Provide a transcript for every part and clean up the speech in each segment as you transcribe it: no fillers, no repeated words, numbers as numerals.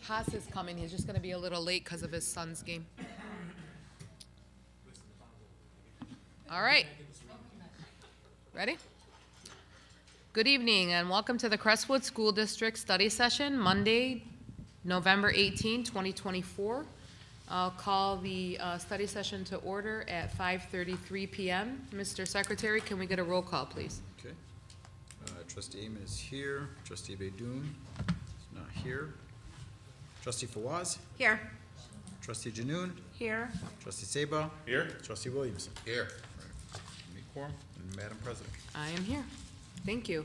Haas is coming. He's just going to be a little late because of his son's game. All right. Ready? Good evening and welcome to the Crestwood School District Study Session, Monday, November 18, 2024. I'll call the study session to order at 5:33 p.m. Mr. Secretary, can we get a roll call, please? Okay. Trustee Amon is here. Trustee Baidoon is not here. Trustee Fawaz? Here. Trustee Janoon? Here. Trustee Saba? Here. Trustee Williamson? Here. Meet quorum. And Madam President. I am here. Thank you.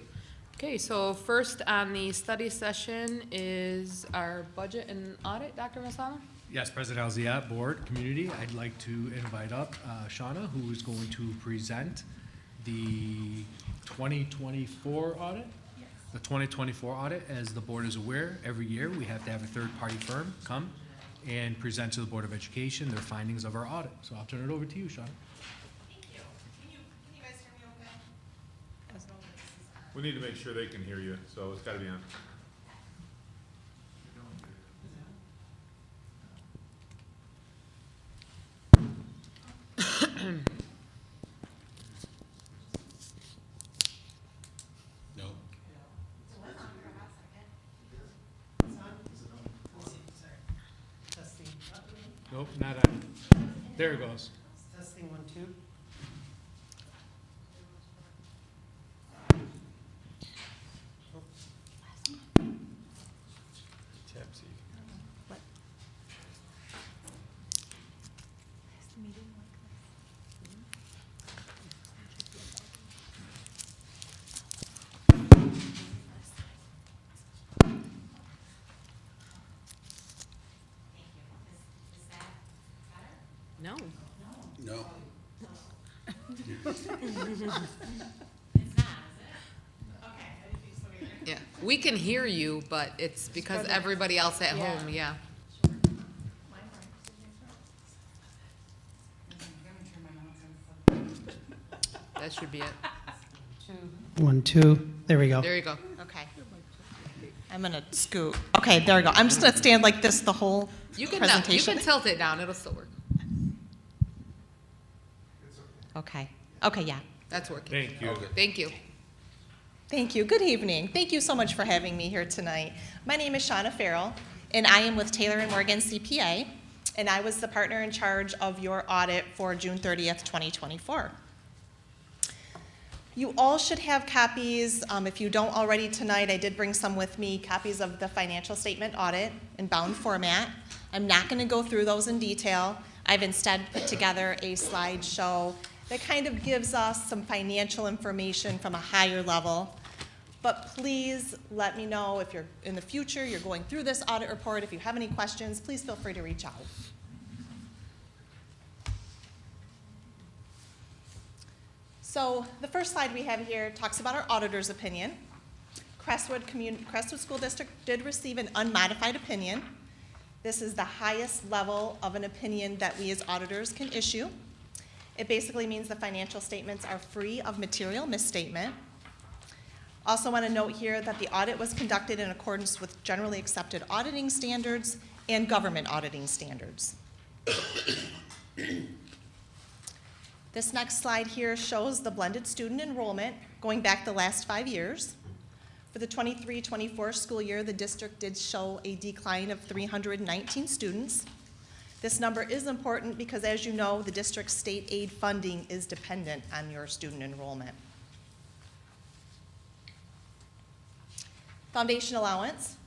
Okay, so first on the study session is our budget and audit, Dr. Masala? Yes, President Alziat, Board, Community, I'd like to invite up Shauna, who is going to present the 2024 audit. Yes. The 2024 audit, as the board is aware, every year we have to have a third-party firm come and present to the Board of Education their findings of our audit. So I'll turn it over to you, Shauna. Thank you. Can you guys hear me okay? As long as this is on. We need to make sure they can hear you, so it's gotta be on. No. Testing, Nope, not on. There it goes. testing 1, 2. Tab C. No. No. Yeah, we can hear you, but it's because everybody else at home, yeah. That should be it. 1, 2. There we go. There you go. Okay. I'm gonna scoot. Okay, there we go. I'm just gonna stand like this the whole You can presentation. tilt it down, it'll still work. Okay. Okay, yeah. That's working. Thank you. Thank you. Thank you. Good evening. Thank you so much for having me here tonight. My name is Shauna Farrell, and I am with Taylor & Morgan CPA, and I was the partner in charge of your audit for June 30th, 2024. You all should have copies. If you don't already tonight, I did bring some with me, copies of the financial statement audit in bound format. I'm not going to go through those in detail. I've instead put together a slideshow that kind of gives us some financial information from a higher level. But please let me know if you're in the future, you're going through this audit report. If you have any questions, please feel free to reach out. So the first slide we have here talks about our auditor's opinion. Crestwood School District did receive an unmodified opinion. This is the highest level of an opinion that we as auditors can issue. It basically means the financial statements are free of material misstatement. Also want to note here that the audit was conducted in accordance with generally accepted auditing standards and government auditing standards. This next slide here shows the blended student enrollment going back the last 5 years. For the 23-24 school year, the district did show a decline of 319 students. This number is important because, as you know, the district's state aid funding is dependent on your student enrollment. Foundation allowance.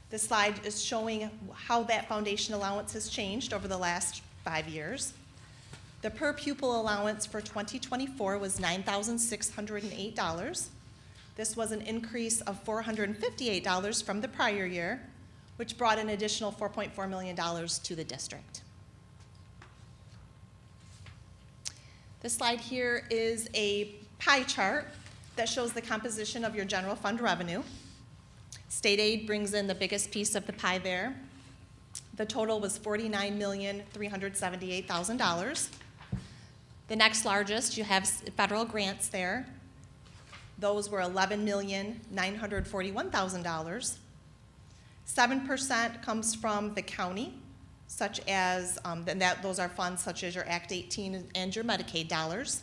This slide is showing how that foundation allowance has changed over the last 5 years. The per pupil allowance for 2024 was $9,608. This was an increase of $458 from the prior year, which brought an additional $4.4 million to the district. This slide here is a pie chart that shows the composition of your general fund revenue. State aid brings in the biggest piece of the pie there. The total was $49,378,000. The next largest, you have federal grants there. Those were $11,941,000. 7% comes from the county, such as, those are funds such as your Act 18 and your Medicaid dollars.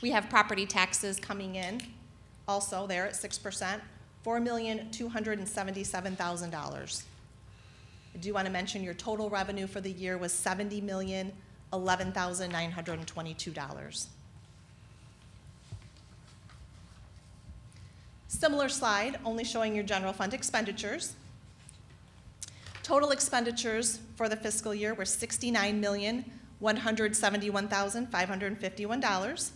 We have property taxes coming in, also there at 6%, $4,277,000. I do want to mention your total revenue for the year was $70,011,922. Similar slide, only showing your general fund expenditures. Total expenditures for the fiscal year were $69,171,551.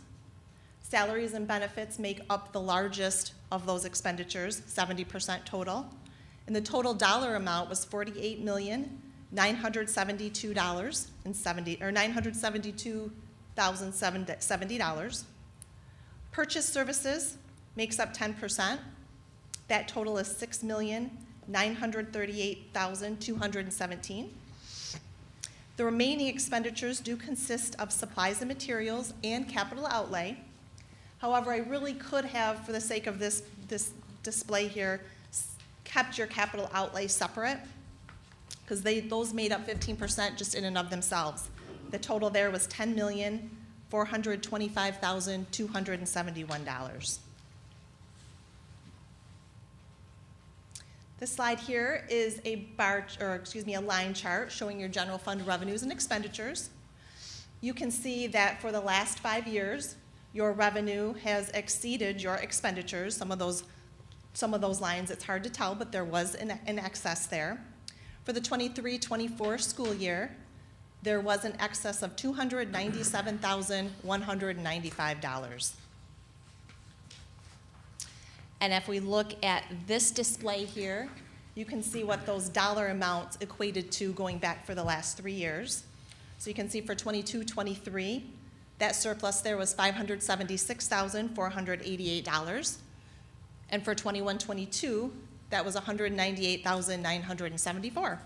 Salaries and benefits make up the largest of those expenditures, 70% total. And the total dollar amount was $972,070. Purchase services makes up 10%. That total is $6,938,217. The remaining expenditures do consist of supplies and materials and capital outlay. However, I really could have, for the sake of this display here, kept your capital outlay separate, because those made up 15% just in and of themselves. The total there was $10,425,271. This slide here is a line chart showing your general fund revenues and expenditures. You can see that for the last 5 years, your revenue has exceeded your expenditures. Some of those lines, it's hard to tell, but there was an excess there. For the 23-24 school year, there was an excess of $297,195. And if we look at this display here, you can see what those dollar amounts equated to going back for the last 3 years. So you can see for 22-23, that surplus there was $576,488. And for 21-22, that was $198,974.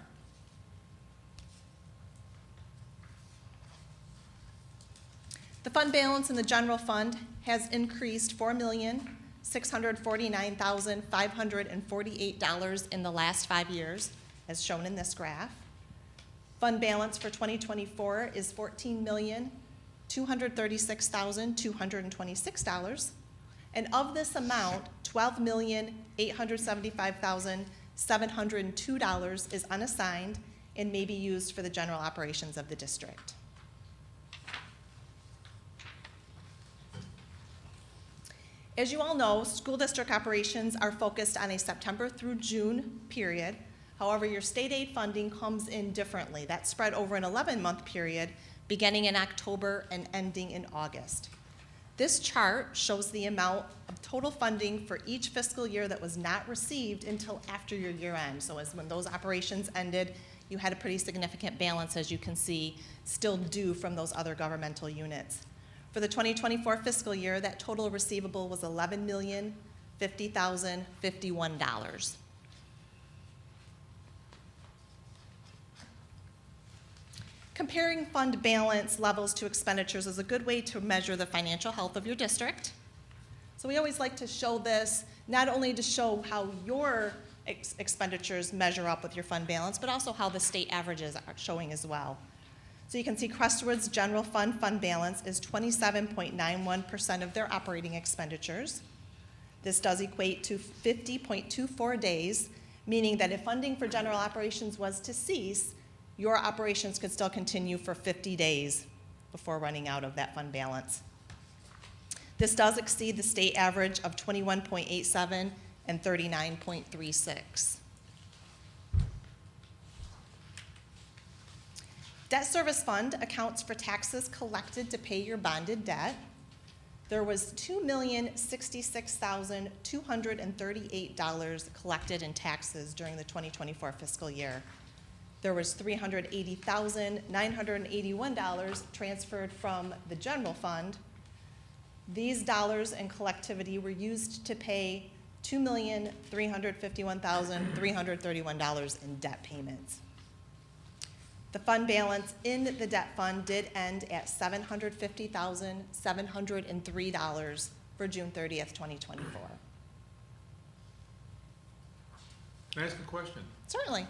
The fund balance in the general fund has increased $4,649,548 in the last 5 years, as shown in this graph. Fund balance for 2024 is $14,236,226. And of this amount, $12,875,702 is unassigned and may be used for the general operations of the district. As you all know, school district operations are focused on a September through June period. However, your state aid funding comes in differently. That's spread over an 11-month period, beginning in October and ending in August. This chart shows the amount of total funding for each fiscal year that was not received until after your year end. So as when those operations ended, you had a pretty significant balance, as you can see, still due from those other governmental units. For the 2024 fiscal year, that total receivable was $11,050,051. Comparing fund balance levels to expenditures is a good way to measure the financial health of your district. So we always like to show this, not only to show how your expenditures measure up with your fund balance, but also how the state averages are showing as well. So you can see Crestwood's general fund balance is 27.91% of their operating expenditures. This does equate to 50.24 days, meaning that if funding for general operations was to cease, your operations could still continue for 50 days before running out of that fund balance. This does exceed the state average of 21.87 and 39.36. Debt service fund accounts for taxes collected to pay your bonded debt. There was $2,066,238 collected in taxes during the 2024 fiscal year. There was $380,981 transferred from the general fund. These dollars and collectivity were used to pay $2,351,331 in debt payments. The fund balance in the debt fund did end at $750,703 for June 30th, 2024. Can I ask a question? Certainly.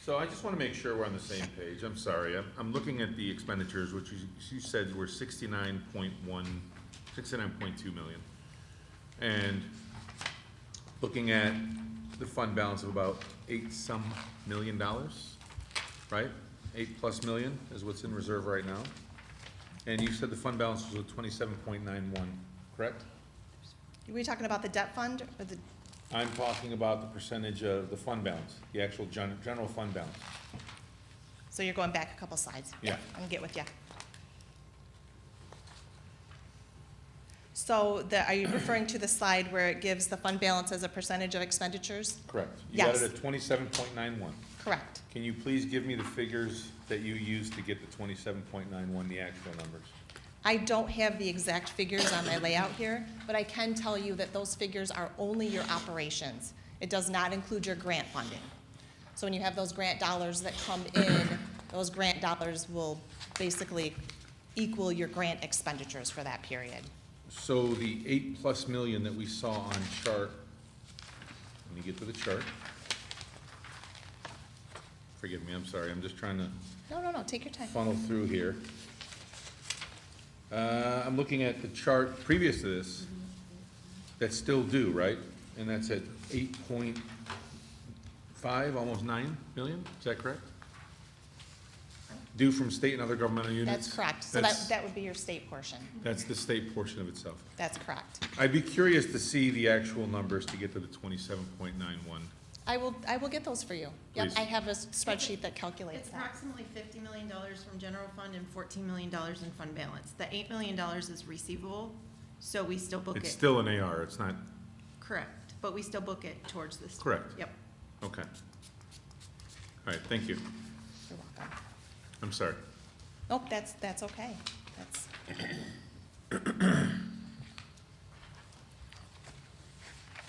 So I just want to make sure we're on the same page. I'm sorry. I'm looking at the expenditures, which you said were 69.2 million. And looking at the fund balance of about $8-some million, right? 8+ million is what's in reserve right now. And you said the fund balance was 27.91, correct? Were you talking about the debt fund or the, I'm talking about the percentage of the fund balance, the actual general fund balance. so you're going back a couple slides? Yeah. I can get with you. So are you referring to the slide where it gives the fund balance as a percentage of expenditures? Correct. You Yes. got it at 27.91. Correct. Can you please give me the figures that you used to get the 27.91, the actual numbers? I don't have the exact figures on my layout here, but I can tell you that those figures are only your operations. It does not include your grant funding. So when you have those grant dollars that come in, those grant dollars will basically equal your grant expenditures for that period. So the 8+ million that we saw on chart, let me get to the chart. Forgive me, I'm sorry, I'm just trying to No, take your time. funnel through here. I'm looking at the chart previous to this, that's still due, right? And that's at 8.5, almost 9 million, is that correct? Due from state and other governmental units? That's correct. So that would be your state portion. That's the state portion of itself. That's correct. I'd be curious to see the actual numbers to get to the 27.91. I will get those for you. Yep, Please. I have a spreadsheet that calculates It's that. approximately $50 million from general fund and $14 million in fund balance. The $8 million is receivable, so we still book it. It's still an AR, it's not, Correct, but we still book it towards this. Correct. Yep. okay. All right, thank you. You're welcome. I'm sorry. Nope, that's okay. That's.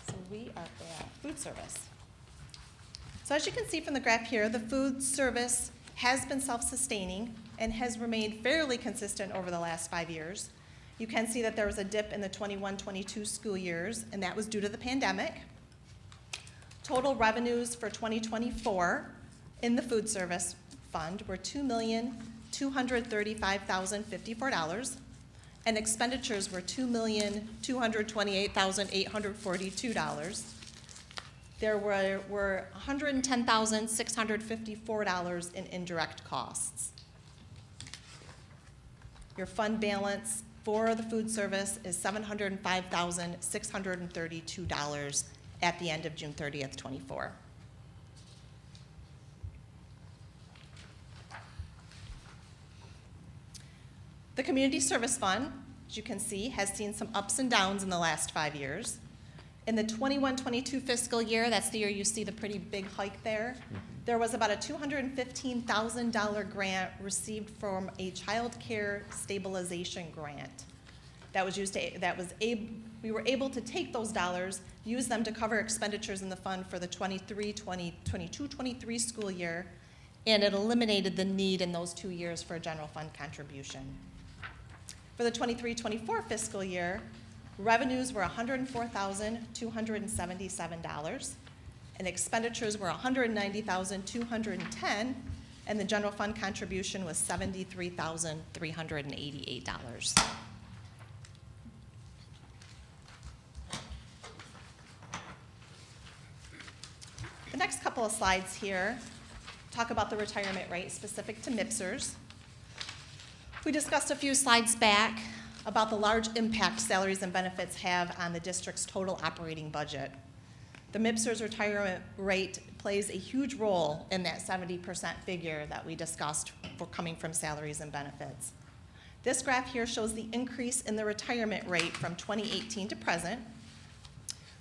So we are at food service. So as you can see from the graph here, the food service has been self-sustaining and has remained fairly consistent over the last 5 years. You can see that there was a dip in the 21-22 school years, and that was due to the pandemic. Total revenues for 2024 in the food service fund were $2,235,054, and expenditures were $2,228,842. There were $110,654 in indirect costs. Your fund balance for the food service is $705,632 at the end of June 30th, 24. The Community Service Fund, as you can see, has seen some ups and downs in the last 5 years. In the 21-22 fiscal year, that's the year you see the pretty big hike there, there was about a $215,000 grant received from a child care stabilization grant. That was used to, we were able to take those dollars, use them to cover expenditures in the fund for the 22-23 school year, and it eliminated the need in those 2 years for a general fund contribution. For the 23-24 fiscal year, revenues were $104,277, and expenditures were $190,210, and the general fund contribution was $73,388. The next couple of slides here talk about the retirement rate specific to MIPSers. We discussed a few slides back about the large impact salaries and benefits have on the district's total operating budget. The MIPSers retirement rate plays a huge role in that 70% figure that we discussed for coming from salaries and benefits. This graph here shows the increase in the retirement rate from 2018 to present.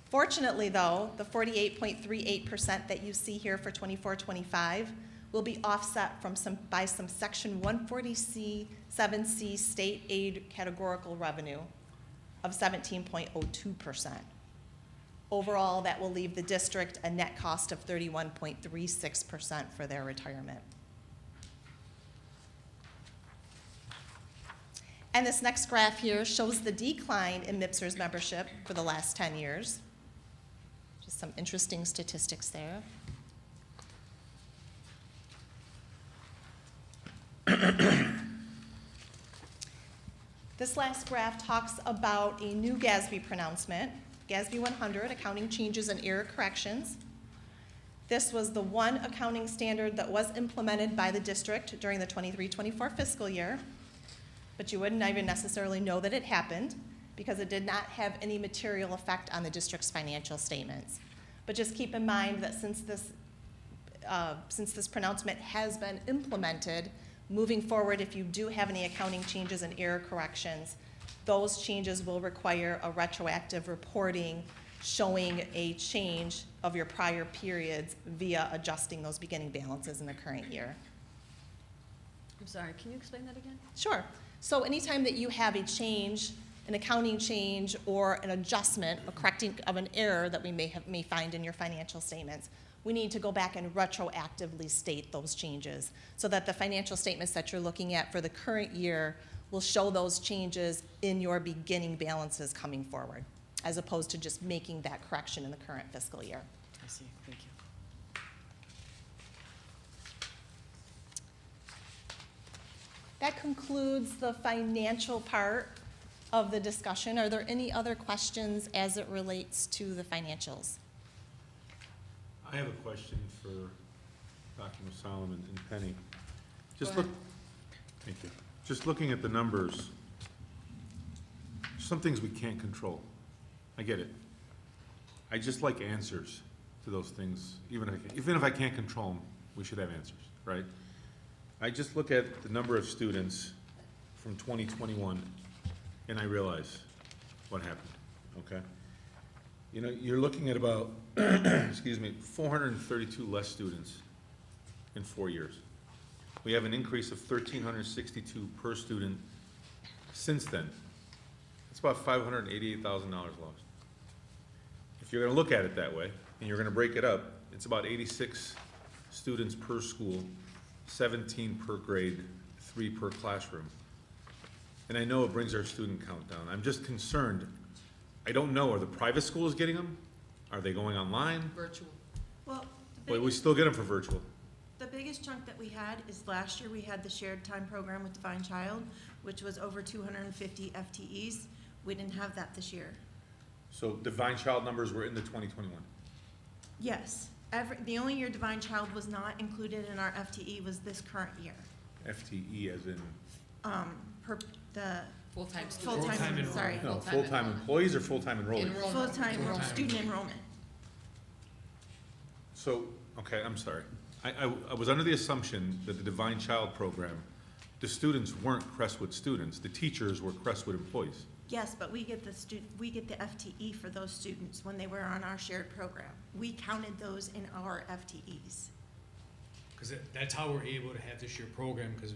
Fortunately, though, the 48.38% that you see here for 24-25 will be offset by some Section 140C-7C state aid categorical revenue of 17.02%. Overall, that will leave the district a net cost of 31.36% for their retirement. And this next graph here shows the decline in MIPSers membership for the last 10 years. Just some interesting statistics there. This last graph talks about a new GASB pronouncement, GASB 100, Accounting Changes and Error Corrections. This was the one accounting standard that was implemented by the district during the 23-24 fiscal year, but you wouldn't even necessarily know that it happened because it did not have any material effect on the district's financial statements. But just keep in mind that since this pronouncement has been implemented, moving forward, if you do have any accounting changes and error corrections, those changes will require a retroactive reporting showing a change of your prior periods via adjusting those beginning balances in the current year. I'm sorry, can you explain that again? Sure. So anytime that you have a change, an accounting change, or an adjustment, a correcting of an error that we may find in your financial statements, we need to go back and retroactively state those changes so that the financial statements that you're looking at for the current year will show those changes in your beginning balances coming forward, as opposed to just making that correction in the current fiscal year. I see, thank you. That concludes the financial part of the discussion. Are there any other questions as it relates to the financials? I have a question for Dr. Musalam and Penny. Just Go look, thank you. Just looking at the numbers, some things we can't control. I get it. I just like answers to those things. Even if I can't control them, we should have answers, right? I just look at the number of students from 2021, and I realize what happened, okay? You know, you're looking at about, excuse me, 432 less students in 4 years. We have an increase of 1,362 per student since then. It's about $588,000 lost. If you're gonna look at it that way, and you're gonna break it up, it's about 86 students per school, 17 per grade, 3 per classroom. And I know it brings our student count down. I'm just concerned. I don't know, are the private schools getting them? Are they going online? Virtual. Well, Wait, we still get them for virtual. the biggest chunk that we had is last year we had the shared time program with Divine Child, which was over 250 FTEs. We didn't have that this year. So Divine Child numbers were in the 2021. Yes, the only year Divine Child was not included in our FTE was this current year. FTE as in, The Full-time students. Full-time full-time, enrollment. sorry, no, Full-time full-time enrollment. employees or full-time enrollees? Enrollment. full-time Full-time. student enrollment. So, okay, I'm sorry. I was under the assumption that the Divine Child program, the students weren't Crestwood students, the teachers were Crestwood employees. Yes, but we get the FTE for those students when they were on our shared program. We counted those in our FTEs. Because that's how we're able to have this year program, because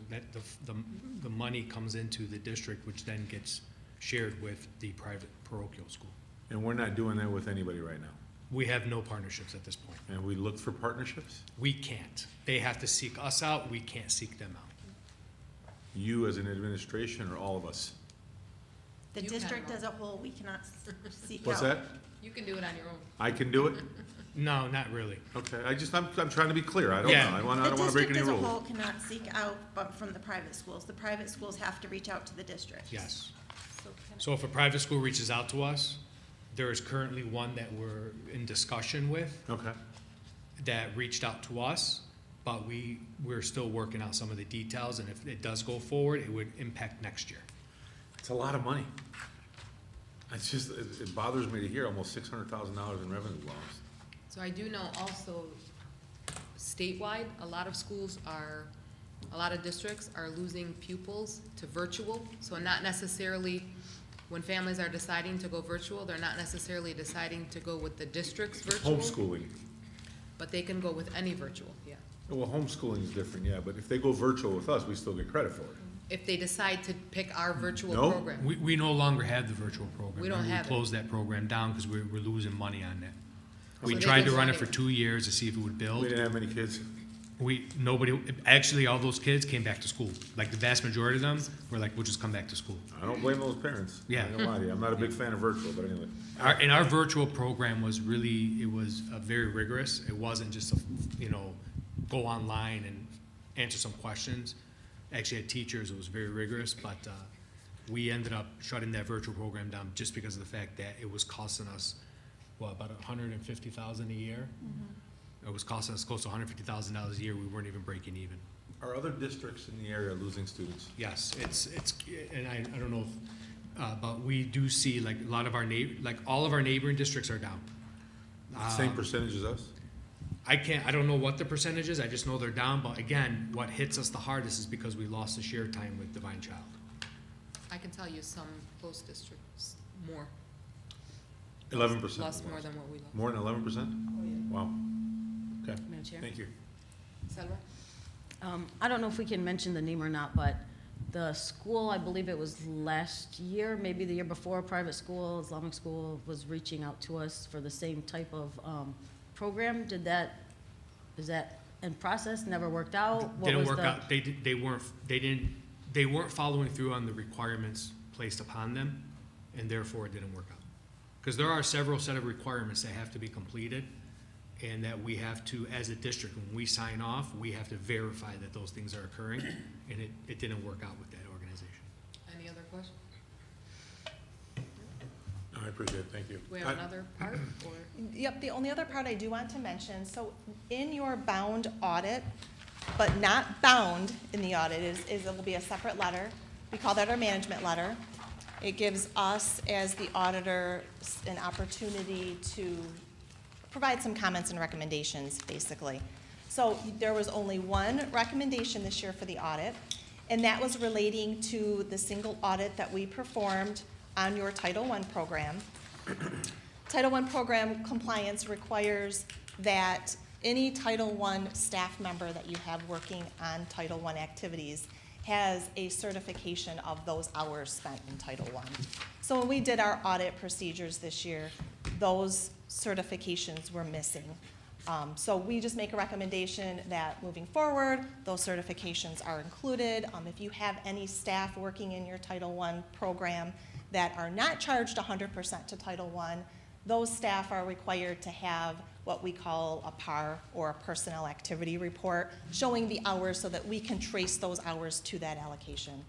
the money comes into the district, which then gets shared with the private parochial school. And we're not doing that with anybody right now. We have no partnerships at this point. And we look for partnerships? We can't. They have to seek us out, we can't seek them out. You as an administration or all of us? The You can district enroll. as a whole, we cannot seek out. What's that? You can do it on your own. I can do it? No, not really. Okay, I'm trying to be clear. I don't know. Yeah. I don't wanna break any The district as a rules. whole cannot seek out, but from the private schools. The private schools have to reach out to the district. Yes. So if a private school reaches out to us, there is currently one that we're in discussion with Okay. that reached out to us, but we're still working out some of the details, and if it does go forward, it would impact next year. It's a lot of money. It's just, it bothers me to hear almost $600,000 in revenue lost. So I do know also statewide, a lot of districts are losing pupils to virtual. So not necessarily, when families are deciding to go virtual, they're not necessarily deciding to go with the district's virtual. Homeschooling. But they can go with any virtual, yeah. Well, homeschooling is different, yeah, but if they go virtual with us, we still get credit for it. If they decide to pick our virtual No. program. We no longer have the virtual program. We don't have it. We closed that program down because we're losing money on that. So We they tried can to run it run for it. 2 years to see if it would We build. didn't have many kids. Actually, all those kids came back to school. Like, the vast majority of them were like, we'll just come back to school. I don't blame those parents. Yeah. I ain't gonna lie to you. I'm not a big fan of virtual, but anyway. Our virtual program was really, it was very rigorous. It wasn't just, go online and answer some questions. actually had teachers, it was very rigorous, but we ended up shutting that virtual program down just because of the fact that it was costing us, about $150,000 a year? It was costing us close to $150,000 a year, we weren't even breaking even. Are other districts in the area losing students? Yes, it's, and I don't know if, but we do see like a lot of our all of our neighboring districts are down. Same percentage as us? I don't know what the percentage is, I just know they're down, but again, what hits us the hardest is because we lost the share time with Divine Child. I can tell you some close districts, more. 11%. Lost more than what we lost. More than 11%? Wow. Okay, Madam Chair? thank you. Selva? I don't know if we can mention the name or not, but the school, I believe it was last year, maybe the year before, private school, Islamic school, was reaching out to us for the same type of program. Is that in process, never worked out? What Didn't was work the- out, they weren't following through on the requirements placed upon them, and therefore it didn't work out. Because there are several set of requirements that have to be completed, and that we have to, as a district, when we sign off, we have to verify that those things are occurring, and it didn't work out with that organization. Any other questions? No, I appreciate it, thank you. Do we have another part, or? Yep, the only other part I do want to mention, so in your bound audit, but not bound in the audit, is it will be a separate letter. We call that our management letter. It gives us, as the auditor, an opportunity to provide some comments and recommendations, basically. So there was only one recommendation this year for the audit, and that was relating to the single audit that we performed on your Title I program. Title I program compliance requires that any Title I staff member that you have working on Title I activities has a certification of those hours spent in Title I. So when we did our audit procedures this year, those certifications were missing. So we just make a recommendation that moving forward, those certifications are included. If you have any staff working in your Title I program that are not charged 100% to Title I, those staff are required to have what we call a PAR, or a personnel activity report, showing the hours so that we can trace those hours to that allocation.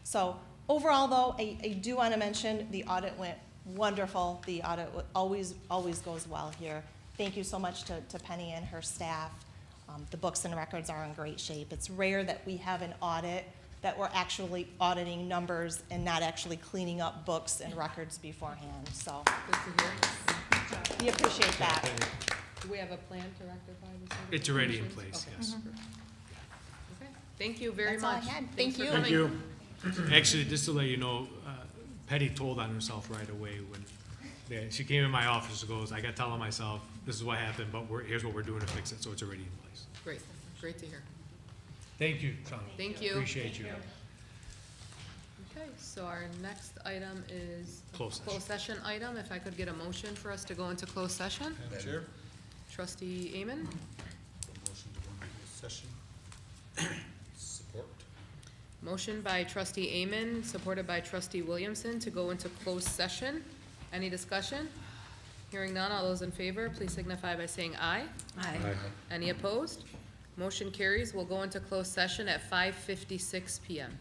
So overall, though, I do want to mention the audit went wonderful. The audit always goes well here. Thank you so much to Penny and her staff. The books and records are in great shape. It's rare that we have an audit that we're actually auditing numbers and not actually cleaning up books and records beforehand. So Good to hear. we appreciate that. Do we have a plan to rectify this? It's already in Okay. place, Okay. yes. Okay, thank you very That's all I much. had. Thanks Thank for you. coming. Thank you. Actually, just to let you know, Petty told on herself right away when she came in my office and goes, I got telling myself, this is what happened, but here's what we're doing to fix it, so it's already in place. Great, great to hear. Thank you, Sean. Thank you. Appreciate you. Okay, so our next item is a Closed session. closed session item. If I could get a motion for us to go into closed session? Madam Chair? Trustee Amen, Motion to go into closed session. Support. motion by trustee Amen, supported by trustee Williamson to go into closed session. Any discussion? Hearing none, all those in favor, please signify by saying aye. Aye. Any opposed? Motion carries. We'll go into closed session at 5:56 PM.